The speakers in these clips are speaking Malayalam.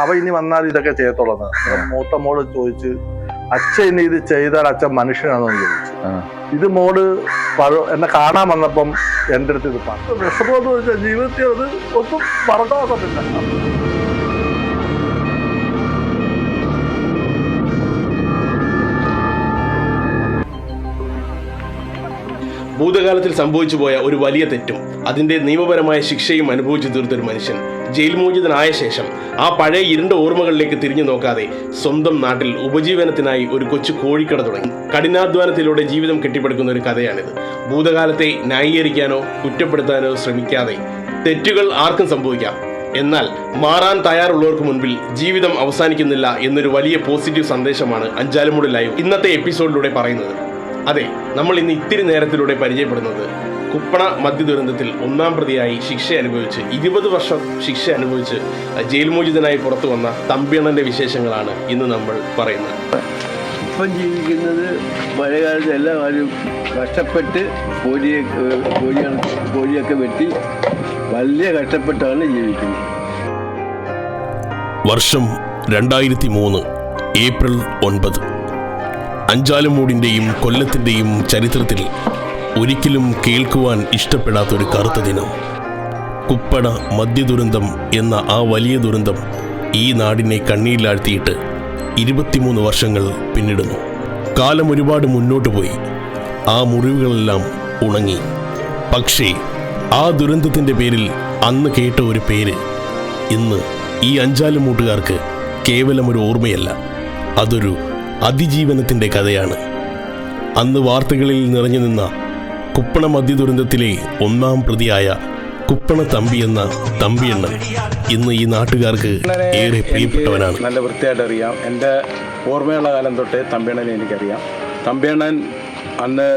അവ ഇനി വന്നാൽ ഇതൊക്കെ ചെയ്യത്തുള്ളത്. മൂത്ത മോള് ചോദിച്ച് അച്ഛൻ ഇനി ഇത് ചെയ്താൽ അച്ഛൻ മനുഷ്യനാണെന്ന് ചോദിച്ചു. ഇത് മോള് എന്നെ കാണാൻ വന്നപ്പം എൻ്റെ അടുത്ത് ഇത് പറഞ്ഞു. വിഷമമെന്ന് ചോദിച്ചാൽ ജീവിതത്തിൽ അത് ഒന്നും മറക്കാക്കത്തില്ല. ഭൂതകാലത്തിൽ സംഭവിച്ചു പോയ ഒരു വലിയ തെറ്റും അതിൻ്റെ നിയമപരമായ ശിക്ഷയും അനുഭവിച്ചു തീർത്തൊരു മനുഷ്യൻ ജയിൽ മോചിതനായ ശേഷം ആ പഴയ ഇരുണ്ട ഓർമ്മകളിലേക്ക് തിരിഞ്ഞു നോക്കാതെ സ്വന്തം നാട്ടിൽ ഉപജീവനത്തിനായി ഒരു കൊച്ചു കോഴിക്കട തുടങ്ങി. കഠിനാധ്വാനത്തിലൂടെ ജീവിതം കെട്ടിപ്പടുക്കുന്ന ഒരു കഥയാണിത്. ഭൂതകാലത്തെ ന്യായീകരിക്കാനോ കുറ്റപ്പെടുത്താനോ ശ്രമിക്കാതെ തെറ്റുകൾ ആർക്കും സംഭവിക്കാം, എന്നാൽ മാറാൻ തയ്യാറുള്ളവർക്ക് മുൻപിൽ ജീവിതം അവസാനിക്കുന്നില്ല എന്നൊരു വലിയ പോസിറ്റീവ് സന്ദേശമാണ് അഞ്ചാലുമൂട് ലൈവ് ഇന്നത്തെ എപ്പിസോഡിലൂടെ പറയുന്നത്. അതെ, നമ്മൾ ഇന്ന് ഇത്തിരി നേരത്തിലൂടെ പരിചയപ്പെടുന്നത് കുപ്പണ മദ്യ ദുരന്തത്തിൽ 1-ാം പ്രതിയായി ശിക്ഷ അനുഭവിച്ച് 20 വർഷം ശിക്ഷ അനുഭവിച്ച് ജയിൽ മോചിതനായി പുറത്തു വന്ന തമ്പിയണ്ണൻ്റെ വിശേഷങ്ങളാണ് ഇന്ന് നമ്മൾ പറയുന്നത്. ഇപ്പം ജീവിക്കുന്നത് പഴയകാലത്ത് എല്ലാവരും കഷ്ടപ്പെട്ട് കോഴിയൊക്കെ വെട്ടി വലിയ കഷ്ടപ്പെട്ടാണ് ജീവിക്കുന്നത്. വർഷം 2003 ഏപ്രിൽ 9. അഞ്ചാലുമൂടിൻ്റെയും കൊല്ലത്തിൻ്റെയും ചരിത്രത്തിൽ ഒരിക്കലും കേൾക്കുവാൻ ഇഷ്ടപ്പെടാത്തൊരു കറുത്ത ദിനം. കുപ്പട മദ്യദുരന്തം എന്ന ആ വലിയ ദുരന്തം ഈ നാടിനെ കണ്ണീരിലാഴ്ത്തിയിട്ട് 23 വർഷങ്ങൾ പിന്നിടുന്നു. കാലം ഒരുപാട് മുന്നോട്ട് പോയി, ആ മുറിവുകളെല്ലാം ഉണങ്ങി. പക്ഷേ ആ ദുരന്തത്തിൻ്റെ പേരിൽ അന്ന് കേട്ട ഒരു പേര് ഇന്ന് ഈ അഞ്ചാലുമൂട്ടുകാർക്ക് കേവലം ഒരു ഓർമ്മയല്ല, അതൊരു അതിജീവനത്തിൻ്റെ കഥയാണ്. അന്ന് വാർത്തകളിൽ നിറഞ്ഞു നിന്ന കുപ്പണ മദ്യ ദുരന്തത്തിലെ 1-ാം പ്രതിയായ കുപ്പണ തമ്പി എന്ന തമ്പിയണ്ണൻ ഇന്ന് ഈ നാട്ടുകാർക്ക് ഏറെ പ്രിയപ്പെട്ടവനാണ്. നല്ല വൃത്തിയായിട്ട് അറിയാം. എൻ്റെ ഓർമ്മയുള്ള കാലം തൊട്ടേ തമ്പിയണ്ണനെ എനിക്കറിയാം. തമ്പിയണ്ണൻ അന്ന്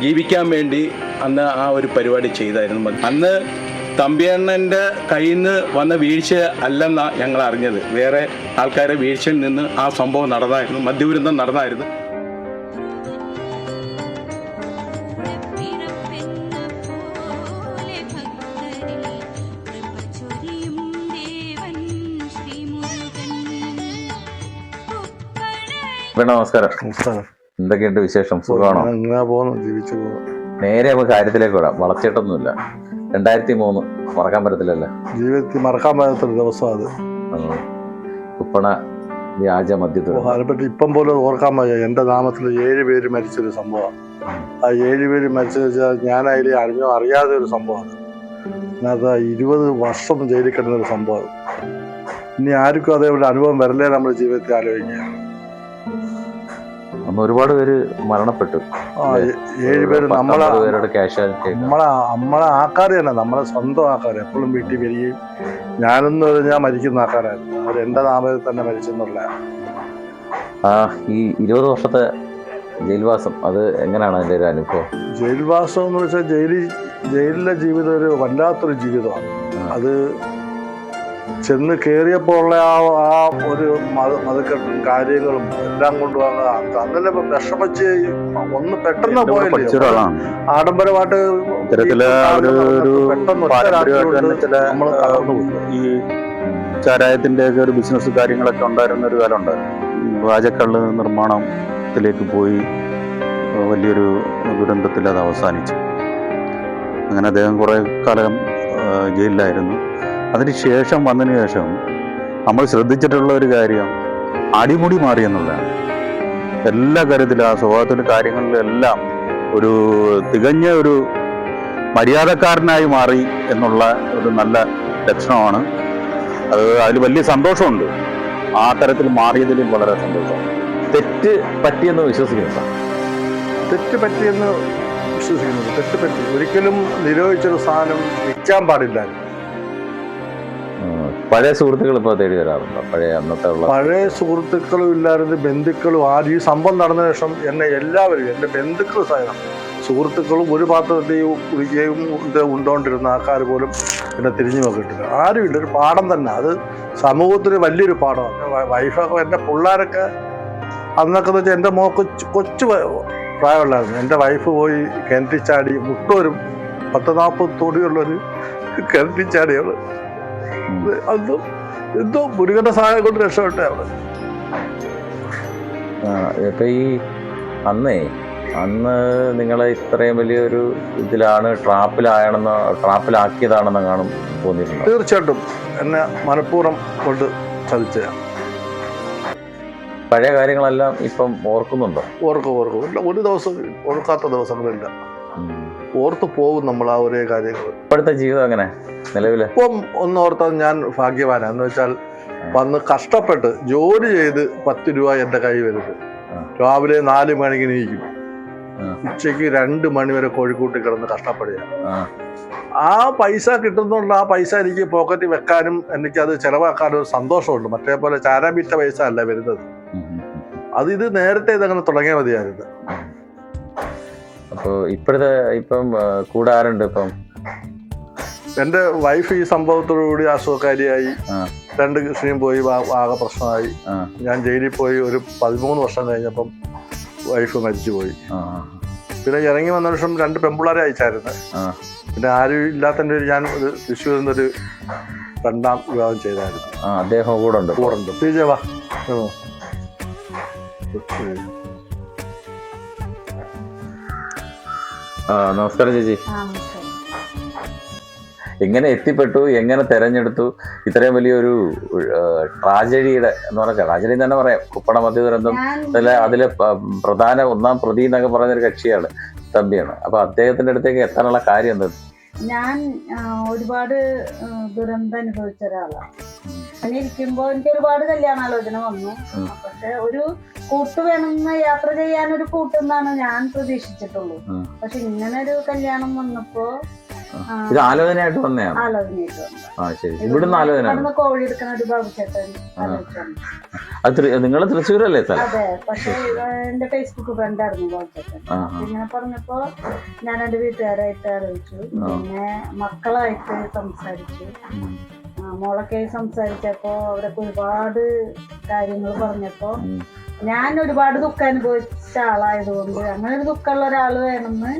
ജീവിക്കാൻ വേണ്ടി അന്ന് ആ ഒരു പരിപാടി ചെയ്തായിരുന്നു. അന്ന് തമ്പിയണ്ണൻ്റെ കയ്യിൽ നിന്ന് വന്ന വീഴ്ച അല്ലെന്നാണ് ഞങ്ങൾ അറിഞ്ഞത്. വേറെ ആൾക്കാരെ വീഴ്ചയിൽ നിന്ന് ആ സംഭവം നടന്നായിരുന്നു, മദ്യദുരന്തം നടന്നായിരുന്നു. നമസ്കാരം. എന്തൊക്കെയുണ്ട് വിശേഷം? സുഖമാണോ? ജീവിച്ചു പോകുന്നു. നേരെ നമുക്ക് കാര്യത്തിലേക്ക് വരാം. വളർച്ചയിട്ടൊന്നുമില്ല. 2003 മറക്കാൻ പറ്റത്തില്ലല്ലോ, ജീവിതത്തിൽ മറക്കാൻ പറ്റാത്തൊരു ദിവസം അത്. കുപ്പണ വ്യാജ മദ്യത്തിൽ ഇപ്പം പോലും ഓർക്കാൻ വയ്യ. എൻ്റെ നാമത്തിൽ 7 പേര് മരിച്ചൊരു സംഭവമാണ്. ആ 7 പേര് മരിച്ചെന്ന് വെച്ചാൽ ഞാൻ അതിൽ അറിയാതെ ഒരു സംഭവമാണ്. അതിനകത്ത് 20 വർഷം ജയിലിൽ കിടന്നൊരു സംഭവം. ഇനി ആർക്കും അതേപോലെ അനുഭവം വരലേ നമ്മുടെ ജീവിതത്തിൽ ആലോചിക്കുക. അന്ന് ഒരുപാട് പേര് മരണപ്പെട്ടു. 7 പേര് നമ്മളെ ആൾക്കാർ തന്നെ, നമ്മളെ സ്വന്തം ആൾക്കാർ. എപ്പോഴും വീട്ടിൽ വരികയും ഞാനെന്ന് പറഞ്ഞാൽ മരിക്കുന്ന ആൾക്കാരായിരുന്നു. അവർ എൻ്റെ നാമത്തിൽ തന്നെ മരിച്ചെന്നുള്ള. ഈ 20 വർഷത്തെ ജയിൽവാസം, അത് എങ്ങനെയാണ് അതിൻ്റെ ഒരു അനുഭവം? ജയിൽവാസം എന്ന് വെച്ചാൽ ജയിലിലെ ജീവിതം ഒരു വല്ലാത്തൊരു ജീവിതമാണ്. അത് ചെന്ന് കയറിയപ്പോൾ ഉള്ള ആ ഒരു മതക്കെട്ടും കാര്യങ്ങളും എല്ലാം കൊണ്ടുവന്ന് അന്നല്ലേ വിഷമിച്ച് ഒന്ന് പെട്ടെന്ന് പോയല്ലോ. ആഡംബരമായിട്ട് നമ്മൾ ഈ ചാരായത്തിന്റെ ഒക്കെ ഒരു ബിസിനസ് കാര്യങ്ങളൊക്കെ ഉണ്ടായിരുന്ന ഒരു കാലം ഉണ്ടായിരുന്നു. വാജക്കള്ള് നിർമ്മാണത്തിലേക്ക് പോയി വലിയൊരു ദുരന്തത്തിൽ അത് അവസാനിച്ചു. അങ്ങനെ അദ്ദേഹം കുറേ കാലം ജയിലിലായിരുന്നു. അതിനുശേഷം വന്നതിന് ശേഷം നമ്മൾ ശ്രദ്ധിച്ചിട്ടുള്ള ഒരു കാര്യം അടിമുടി മാറി എന്നുള്ളതാണ്. എല്ലാ കാര്യത്തിലും, ആ സ്വഭാവത്തിലും കാര്യങ്ങളിലും എല്ലാം ഒരു തികഞ്ഞ ഒരു മര്യാദക്കാരനായി മാറി എന്നുള്ള ഒരു നല്ല ലക്ഷണമാണ്. അതിൽ വലിയ സന്തോഷമുണ്ട്. ആ തരത്തിൽ മാറിയതിലും വളരെ സന്തോഷമാണ്. തെറ്റ് പറ്റിയെന്ന് വിശ്വസിക്കുന്നു. തെറ്റ് പറ്റിയെന്ന് വിശ്വസിക്കുന്നത്. തെറ്റ് പറ്റി ഒരിക്കലും നിരോധിച്ചൊരു സാധനം വിൽക്കാൻ പാടില്ലായിരുന്നു. പഴയ സുഹൃത്തുക്കൾ ഇപ്പോൾ തേടി വരാറുണ്ടോ? പഴയ സുഹൃത്തുക്കളും ഇല്ലായിരുന്നു, ബന്ധുക്കളും. ഈ സംഭവം നടന്ന ശേഷം എന്നെ എല്ലാവരും, എൻ്റെ ബന്ധുക്കൾ സഹിതം സുഹൃത്തുക്കളും ഒരു പാത്രത്തിൽ കുടിക്കുകയും ഉണ്ടോണ്ടിരുന്ന ആൾക്കാർ പോലും എന്നെ തിരിഞ്ഞു നോക്കിയിട്ടില്ല. ആരുമില്ല. ഒരു പാഠം തന്നെ. അത് സമൂഹത്തിന് വലിയൊരു പാഠമാണ്. വൈഫൊക്കെ, എൻ്റെ പിള്ളേരൊക്കെ അന്നൊക്കെ എന്ന് വെച്ചാൽ എൻ്റെ മോക്ക് കൊച്ചു പ്രായമുള്ളായിരുന്നു. എൻ്റെ വൈഫ് പോയി കിണറ്റിൽ ചാടി, മുട്ടോരും 10-40 തൊടിയുള്ളൊരു കിണറ്റിൽ ചാടിയാണ്. അന്നും എന്തോ മുരുകന്റെ സഹായം കൊണ്ട് രക്ഷപ്പെട്ടെ അവിടെ. ഇപ്പൊ ഈ അന്ന് നിങ്ങളെ ഇത്രയും വലിയൊരു ഇതിലാണ് ട്രാപ്പിലാക്കിയതാണെന്ന് കാണും തോന്നിയിട്ടുണ്ട്. തീർച്ചയായിട്ടും എന്നെ മനഃപൂർവ്വം കൊണ്ട് ചതിച്ചതാണ്. പഴയ കാര്യങ്ങളെല്ലാം ഇപ്പം ഓർക്കുന്നുണ്ടോ? ഓർക്കും. ഇല്ല, ഒരു ദിവസം ഓർക്കാത്ത ദിവസങ്ങളില്ല. ഓർത്തു പോകും നമ്മൾ ആ ഒരേ കാര്യങ്ങൾ. ഇപ്പോഴത്തെ ജീവിതം എങ്ങനെ നിലവില്? ഇപ്പം ഒന്നോർത്താൽ ഞാൻ ഭാഗ്യവാനാണ്. എന്ന് വെച്ചാൽ വന്ന് കഷ്ടപ്പെട്ട് ജോലി ചെയ്ത് 10 രൂപ എൻ്റെ കൈ വരുന്നത്. രാവിലെ 4 മണിക്ക് നീക്കും, ഉച്ചയ്ക്ക് 2 മണി വരെ കോഴിക്കോട്ടിൽ കിടന്ന് കഷ്ടപ്പെടുക. ആ പൈസ കിട്ടുന്നുള്ള ആ പൈസ എനിക്ക് പോക്കറ്റിൽ വെക്കാനും എനിക്കത് ചെലവാക്കാനും ഒരു സന്തോഷമുണ്ട്. മറ്റേ പോലെ ചാരാപിറ്റ പൈസ അല്ല വരുന്നത്. ഇത് നേരത്തെ ഇതങ്ങനെ തുടങ്ങിയാൽ മതിയായിരുന്നു. അപ്പോൾ ഇപ്പം കൂടെ ആരുണ്ട്? ഇപ്പം എൻ്റെ വൈഫ് ഈ സംഭവത്തോടുകൂടി അസുഖക്കാരിയായി. 2 കൃഷിയും പോയി ആകെ പ്രശ്നമായി. ഞാൻ ജയിലിൽ പോയി ഒരു 13 വർഷം കഴിഞ്ഞപ്പം വൈഫ് മരിച്ചുപോയി. പിന്നെ ഇറങ്ങി വന്ന വർഷം 2 പെൺപിള്ളേരെ അയച്ചായിരുന്നു. പിന്നെ ആരും ഇല്ലാത്തതിൻ്റെ ഞാൻ ഒരു തൃശ്ശൂരിൽ നിന്നൊരു 2ാം വിവാഹം ചെയ്തായിരുന്നു. അദ്ദേഹം കൂടെ ഉണ്ട്. ശ്രീജവാ. നമസ്കാരം ചേച്ചി. എങ്ങനെ എത്തിപ്പെട്ടു, എങ്ങനെ തെരഞ്ഞെടുത്തു ഇത്രയും വലിയൊരു ട്രാജഡിയുടെ എന്ന് പറഞ്ഞാൽ ട്രാജഡി തന്നെ പറയാം, കുപ്പട മദ്യദുരന്തം അതിലെ ഒന്നാം പ്രതി എന്നൊക്കെ പറയുന്നൊരു കക്ഷിയാണ്, തമ്പിയാണ്. അപ്പൊ അദ്ദേഹത്തിന്റെ അടുത്തേക്ക് എത്താനുള്ള കാര്യം എന്താ? ഞാൻ ഒരുപാട് ദുരന്തം അനുഭവിച്ച ഒരാളാണ്. അങ്ങനെ ഇരിക്കുമ്പോ എനിക്ക് ഒരുപാട് കല്യാണാലോചന വന്നു. പക്ഷെ ഒരു കൂട്ട് വേണമെന്ന് യാത്ര ചെയ്യാൻ ഒരു കൂട്ടെന്നാണ് ഞാൻ പ്രതീക്ഷിച്ചിട്ടുള്ളൂ. പക്ഷെ ഇങ്ങനെ ഒരു കല്യാണം വന്നപ്പോ ഇത് ആലോചനയായിട്ട് വന്നതാണ്. ആലോചനയായിട്ട് വന്നു. ഇവിടുന്ന് ആലോചന കോഴി എടുക്കുന്ന ഒരു ബാബുചേട്ടൻ നിങ്ങൾ തൃശ്ശൂരല്ലേ? അതെ. പക്ഷെ എന്റെ ഫേസ്ബുക്ക് ഫ്രണ്ടായിരുന്നു ബാബുചേട്ടൻ. ഇങ്ങനെ പറഞ്ഞപ്പോ ഞാൻ എന്റെ വീട്ടുകാരായിട്ട് ആലോചിച്ചു. പിന്നെ മക്കളായിട്ട് സംസാരിച്ചു. മോളൊക്കെ സംസാരിച്ചപ്പോ അവരൊക്കെ ഒരുപാട് കാര്യങ്ങൾ പറഞ്ഞപ്പോ ഞാൻ ഒരുപാട് ദുഃഖം അനുഭവിച്ച ആളായതുകൊണ്ട് അങ്ങനെ ഒരു ദുഃഖമുള്ള ഒരാൾ വേണമെന്ന്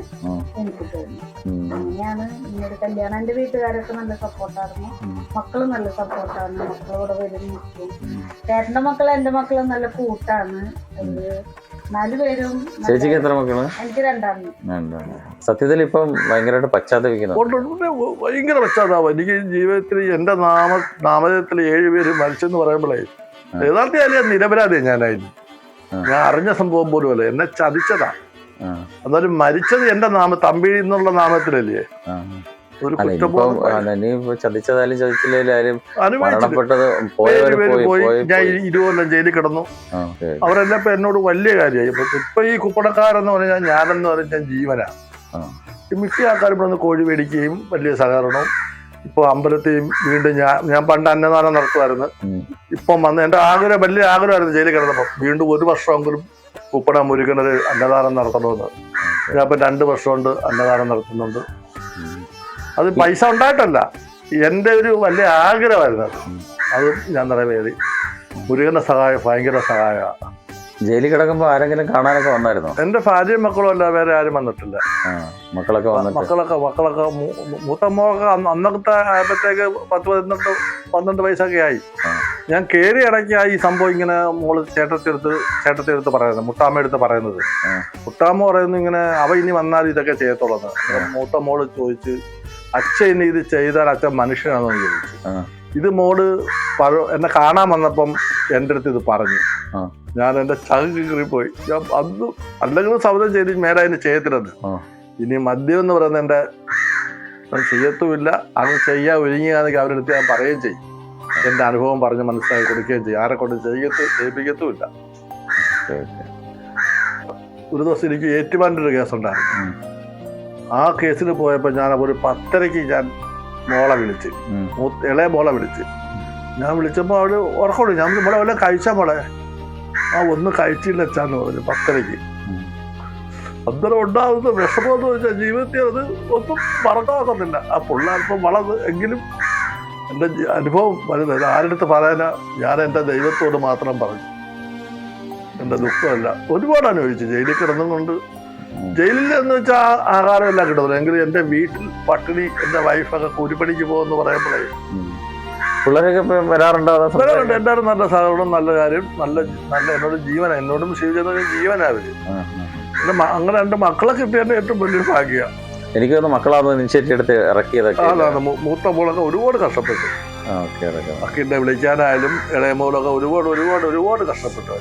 എനിക്ക് തോന്നി. അങ്ങനെയാണ് ഇങ്ങനൊരു കല്യാണം. എന്റെ വീട്ടുകാരൊക്കെ നല്ല സപ്പോർട്ടായിരുന്നു, മക്കളും നല്ല സപ്പോർട്ടാണ്. മക്കളോടെ വരും നിൽക്കും. ചേട്ടന്റെ മക്കളും എന്റെ മക്കളും നല്ല കൂട്ടാണ്. 4 പേരും. ചേച്ചിക്ക് എത്ര മക്കള്? എനിക്ക് 2 സത്യത്തിൽ ഇപ്പം ഭയങ്കരമായിട്ട് പശ്ചാത്തപിക്കുന്നു. ഭയങ്കര പശ്ചാത്താപം. എനിക്ക് ജീവിതത്തിൽ എന്റെ നാമധേയത്തിൽ 7 പേര് മരിച്ചെന്ന് പറയുമ്പോഴേ യഥാർത്ഥ നിരപരാധിയാണ് ഞാനായിരുന്നു. ഞാൻ അറിഞ്ഞ സംഭവം പോലും അല്ല, എന്നെ ചതിച്ചതാ. എന്നാലും മരിച്ചത് എന്റെ തമ്പി എന്നുള്ള നാമത്തിലല്ലേ. ഒരു ഞാൻ 20 കൊല്ലം ജയിലിൽ കിടന്നു. അവരെല്ലാം ഇപ്പൊ എന്നോട് വലിയ കാര്യമായി. ഇപ്പൊ ഈ കുപ്പടക്കാരെന്ന് പറഞ്ഞാൽ ഞാനെന്ന് പറഞ്ഞാൽ ജീവനാ. മിക്ക ആൾക്കാരും ഇവിടെ നിന്ന് കോഴി മേടിക്കുകയും വലിയ സഹകരണവും. ഇപ്പൊ അമ്പലത്തിൽ വീണ്ടും ഞാൻ പണ്ട് അന്നദാനം നടത്തുമായിരുന്നു. ഇപ്പം വന്ന് എന്റെ വലിയ ആഗ്രഹമായിരുന്നു ജയിലിൽ കിടന്നപ്പം വീണ്ടും 1 വർഷമെങ്കിലും കുപ്പട മുരുകനൊരു അന്നദാനം നടത്തണമെന്ന്. ഞാൻ ഇപ്പം 2 വർഷം കൊണ്ട് അന്നദാനം നടത്തുന്നുണ്ട്. അത് പൈസ ഉണ്ടായിട്ടല്ല, എൻ്റെ ഒരു വലിയ ആഗ്രഹമായിരുന്നു. അത് ഞാൻ നിറവേറി. മുരുകന്റെ സഹായം ഭയങ്കര സഹായമാണ്. ജയിലിൽ കിടക്കുമ്പോ ആരെങ്കിലും കാണാനൊക്കെ വന്നായിരുന്നോ? എന്റെ ഭാര്യയും മക്കളും അല്ല, വേറെ ആരും വന്നിട്ടില്ല. മക്കളൊക്കെ മൂത്തമ്മൊക്കെ അന്നത്തെ ആയപ്പോഴത്തേക്ക് 10-12 വയസ്സൊക്കെ ആയി. ഞാൻ കയറി ഇടയ്ക്കായി ഈ സംഭവം ഇങ്ങനെ മോള് ചേട്ടത്തിയെടുത്ത് പറയുന്നത്, മുട്ടാമ്മ എടുത്ത് പറയുന്നത്. മുട്ടാമ്മ പറയുന്നു ഇങ്ങനെ അവ ഇനി വന്നാൽ ഇതൊക്കെ ചെയ്യത്തുള്ളത്. മൂത്ത മോള് ചോദിച്ച് അച്ഛൻ ഇനി ഇത് ചെയ്താൽ അച്ഛൻ മനുഷ്യനാണെന്ന് ചോദിച്ചു. ഇത് മോള് എന്നെ കാണാൻ വന്നപ്പം എൻ്റെ അടുത്ത് ഇത് പറഞ്ഞു. ഞാൻ എൻ്റെ ചങ്ക് കീറിപ്പോയി. ഞാൻ അന്ന് അല്ലെങ്കിൽ സൗദം ചെയ്ത് മേലായി ചെയ്യത്തില്ലെന്ന്. ഇനി മദ്യം എന്ന് പറയുന്നത് എൻ്റെ ചെയ്യത്തുമില്ല. അത് ചെയ്യാൻ ഒരുങ്ങിയാണെങ്കിൽ അവരുടെ അടുത്ത് ഞാൻ പറയുകയും ചെയ്യും. എൻ്റെ അനുഭവം പറഞ്ഞ് മനസ്സിലാക്കി കൊടുക്കുകയും ചെയ്യും. ആരെ കൊണ്ട് ചെയ്യിപ്പിക്കത്തുമില്ല. ഒരു ദിവസം എനിക്ക് ഏറ്റുമാനൊരു കേസുണ്ടായിരുന്നു. ആ കേസിൽ പോയപ്പോൾ ഞാൻ ഒരു 10:30 ഞാൻ മോളെ വിളിച്ച്, ഇളയ മോളെ വിളിച്ച്. ഞാൻ വിളിച്ചപ്പോൾ അവര് ഉറക്കോളൂ. ഞാൻ മോളെ വല്ല കഴിച്ചാ മോളെ? ഒന്നും കഴിച്ചില്ല അച്ഛാന്ന് പറഞ്ഞു. 10:30 അന്നേരം ഉണ്ടാകുന്ന വിഷമമെന്ന് വെച്ചാൽ ജീവിതത്തിൽ അത് ഒന്നും മറക്കാക്കുന്നില്ല. ആ പിള്ളേർപ്പം വളർന്ന് എങ്കിലും എൻ്റെ അനുഭവം വരുന്നത് ആരുടെ പറയാനാ? ഞാൻ എൻ്റെ ദൈവത്തോട് മാത്രം പറഞ്ഞു. എൻ്റെ ദുഃഖമല്ല ഒരുപാട് അനുഭവിച്ചു ജയിലിൽ കിടന്നും കൊണ്ട്. ജയിലിൽ എന്ന് വെച്ചാൽ ആഹാരമെല്ലാം കിട്ടുന്നത്. എങ്കിലും എൻ്റെ വീട്ടിൽ പട്ടിണി, എൻ്റെ വൈഫൊക്കെ കൂലിപ്പണിക്ക് പോകുമെന്ന് പറയുമ്പോഴേ പിള്ളേരൊക്കെ ഇപ്പൊ വരാറുണ്ടോ? അതോ ഇവരുണ്ട് എല്ലാവരും നല്ല സഹകരണം, നല്ല കാര്യം, നല്ല നല്ല എന്നോട് ജീവനാണ്, എന്നോടും ശിവചന്ദ്രൻ ജീവനാവര്. അങ്ങനെ 2 മക്കളെ കിട്ടിയതിന്റെ ഏറ്റവും വലിയൊരു ഭാഗ്യമാണ്. എനിക്ക് തോന്നുന്നു മക്കളാണ് ഇനിഷ്യേറ്റീവ് എടുത്ത് ഇറക്കിയതൊക്കെ. അതാണ് മൂത്ത മോളൊക്കെ ഒരുപാട് കഷ്ടപ്പെട്ടു. അക്കിന്റെ വിളിക്കാനായാലും ഇളയ മോളൊക്കെ ഒരുപാട് കഷ്ടപ്പെട്ടു.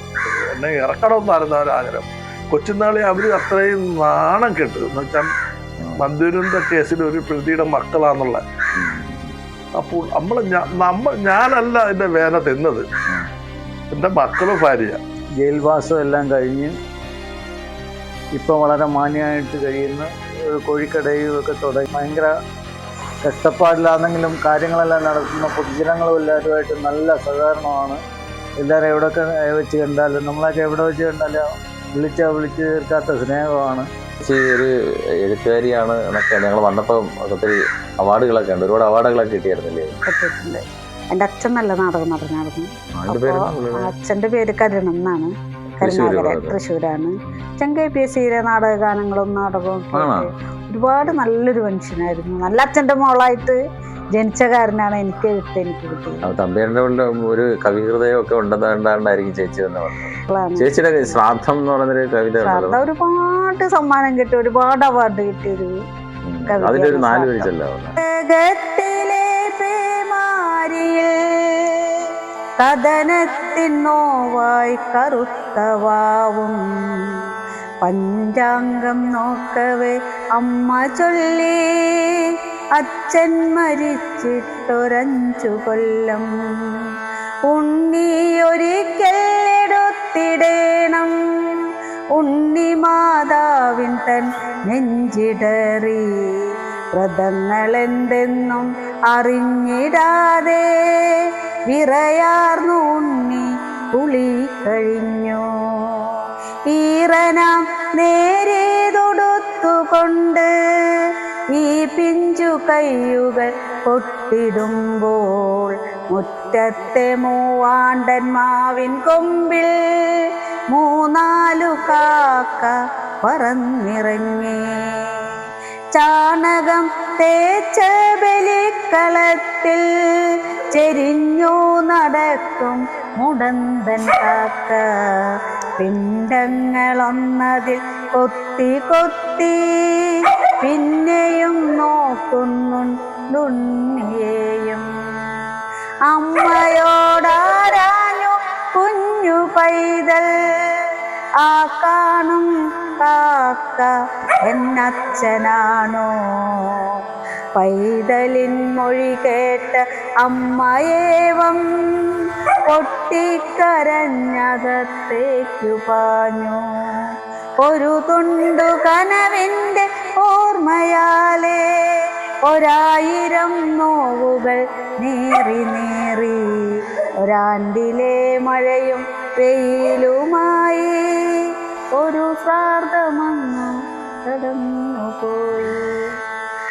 എന്നെ ഇറക്കണമെന്നായിരുന്നു അവരാഗ്രഹം. കൊച്ചുനാളെ അവര് അത്രയും നാണം കെട്ടു എന്ന് വെച്ചാൽ മദ്യദുരന്ത കേസിൽ ഒരു പ്രതിയുടെ മക്കളാന്നുള്ള. അപ്പോൾ ഞാനല്ല എന്റെ വേദന തിന്നത്, എന്റെ മക്കളും ഭാര്യ. ജയിൽവാസം എല്ലാം കഴിഞ്ഞ് ഇപ്പം വളരെ മാന്യമായിട്ട് കഴിയുന്ന കോഴിക്കടയും ഒക്കെ തുടങ്ങി ഭയങ്കര കഷ്ടപ്പാടിലാണെങ്കിലും കാര്യങ്ങളെല്ലാം നടത്തുന്ന പൊതുജനങ്ങളും എല്ലാവരുമായിട്ട് നല്ല സഹകരണമാണ്. എല്ലാവരും എവിടെയൊക്കെ വെച്ച് കണ്ടാലും നമ്മളൊക്കെ എവിടെ വെച്ച് കണ്ടാലും വിളിച്ച് തീർക്കാത്ത സ്നേഹമാണ്. ഒരു എഴുത്തുകാരിയാണ് എന്നൊക്കെ ഞങ്ങൾ വന്നപ്പോൾ ഒത്തിരി അവാർഡുകളൊക്കെ ഉണ്ട്, ഒരുപാട് അവാർഡുകളൊക്കെ കിട്ടിയായിരുന്നില്ലേ? എൻ്റെ അച്ഛൻ നല്ല നാടകം നടന്നായിരുന്നു. അച്ഛൻ്റെ പേര് കരുണൻ എന്നാണ്, കരുണാകരൻ, തൃശ്ശൂരാണ്. അച്ഛൻ KPSC നാടക ഗാനങ്ങളും നാടകവും ഒരുപാട് നല്ലൊരു മനുഷ്യനായിരുന്നു. നല്ല അച്ഛൻ്റെ മോളായിട്ട് ജനിച്ച കാരനാണ് എനിക്ക് കിട്ടിയത്. തമ്പേരുടെ ഒരു കവിഹൃദയം ഒക്കെ ഉണ്ടെന്നാണ്ടായിരിക്കും ചേച്ചി തന്നെ പറഞ്ഞത്. ചേച്ചിയുടെ ശ്രാദ്ധം എന്ന് പറയുന്നൊരു കവിത ഒരുപാട് സമ്മാനം കിട്ടി, ഒരുപാട് അവാർഡ് കിട്ടിയൊരു അതിന്റെ ഒരു 4 വരിച്ചല്ലോ. കഥനത്തിൻ നോവായി കറുത്തവാവും പഞ്ചാംഗം നോക്കവേ അമ്മ ചൊല്ലി അച്ഛൻ മരിച്ചിട്ടൊരഞ്ചു കൊല്ലം ഉണ്ണിയൊരിക്കൽ എടുത്തിടേണം ഉണ്ണി മാതാവിൻ തൻ നെഞ്ചിടറി വ്രതങ്ങളെന്തെന്നും അറിഞ്ഞിടാതെ വിറയാർന്നു ഉണ്ണി കുളി കഴിഞ്ഞു. ഈറനാം നേരെ തൊടുത്തുകൊണ്ട് ഈ പിഞ്ചു കയ്യുകൾ പൊട്ടിടുമ്പോൾ മുറ്റത്തെ മൂവാണ്ടൻ മാവിൻ കൊമ്പിൽ 3-4 കാക്ക പറന്നിറങ്ങി. ചാണകം തേച്ച ബലിക്കളത്തിൽ ചെരിഞ്ഞു നടക്കും മുടന്തൻ കാക്ക പിണ്ടങ്ങളൊന്നതിൽ കൊത്തി കൊത്തി പിന്നെയും നോക്കുന്നുണ്ടുണ്ണിയെയും. അമ്മയോടാരാഞ്ഞു കുഞ്ഞു പൈതൽ ആ കാണും കാക്ക എന്നച്ഛനാണോ? പൈതലിൻ മൊഴി കേട്ട അമ്മയേവം പൊട്ടിക്കരഞ്ഞകത്തേക്കു പാഞ്ഞു. ഒരു തുണ്ടു കനവിൻ്റെ ഓർമ്മയാലേ 1000 നോവുകൾ നേറി നേറി ഒരാണ്ടിലെ മഴയും വെയിലുമായി ഒരു ശ്രാദ്ധമങ്ങ് കടന്നുപോയി.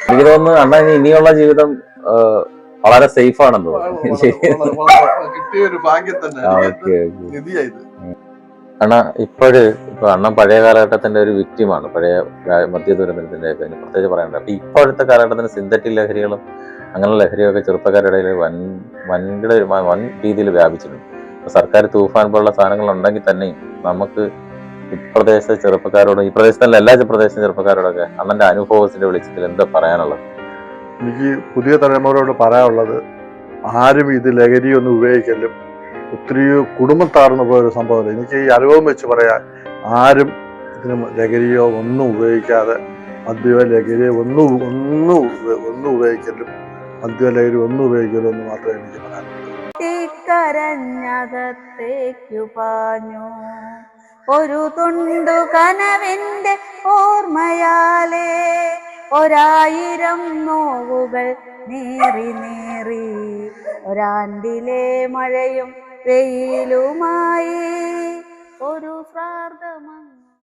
എനിക്ക് തോന്നുന്നു അണ്ണ ഇനിയുള്ള ജീവിതം വളരെ സേഫ് ആണെന്ന് തോന്നുന്നു. അണ്ണ ഇപ്പൊ അണ്ണൻ പഴയ കാലഘട്ടത്തിന്റെ ഒരു വിക്റ്റിമാണ്, പഴയ മദ്യ ദുരന്തത്തിന്റെ ഒക്കെ പ്രത്യേകിച്ച് പറയണ്ട. അപ്പൊ ഇപ്പോഴത്തെ കാലഘട്ടത്തിന് സിന്തറ്റിക് ലഹരികളും അങ്ങനെയുള്ള ലഹരിയൊക്കെ ചെറുപ്പക്കാരുടെ ഇടയിൽ വൻ രീതിയിൽ വ്യാപിച്ചിട്ടുണ്ട്. സർക്കാർ തൂഫാൻ പോലുള്ള സാധനങ്ങൾ ഉണ്ടെങ്കിൽ തന്നെയും നമുക്ക് ഇപ്രദേശത്തെ ചെറുപ്പക്കാരോടും ഈ പ്രദേശത്തുള്ള എല്ലാ പ്രദേശത്തെ ചെറുപ്പക്കാരോടൊക്കെ അണ്ണന്റെ അനുഭവത്തിന്റെ വെളിച്ചത്തിൽ എന്താ പറയാനുള്ളത്? എനിക്ക് പുതിയ തലമുറയോട് പറയാനുള്ളത്, ആരും ഇത് ലഹരിയൊന്നും ഉപയോഗിക്കലും ഒത്തിരി കുടുംബം താർന്നു പോയൊരു സംഭവം. എനിക്ക് ഈ അനുഭവം വെച്ച് പറയാൻ, ആരും ഇതിന് ലഹരിയോ ഒന്നും ഉപയോഗിക്കാതെ മദ്യമോ ലഹരിയോ ഒന്നും ഉപയോഗിക്കലും മദ്യമോ ലഹരി ഒന്നും ഉപയോഗിക്കലും എന്ന് മാത്രമേ എനിക്ക് പറയാനുള്ളൂ. കരഞ്ഞകത്തേക്കു പാഞ്ഞു ഒരു തുണ്ടു കനവിൻ്റെ ഓർമ്മയാലേ 1000 നോവുകൾ നേറി നേറി ഒരാണ്ടിലെ മഴയും വെയിലുമായി ഒരു ശ്രാദ്ധം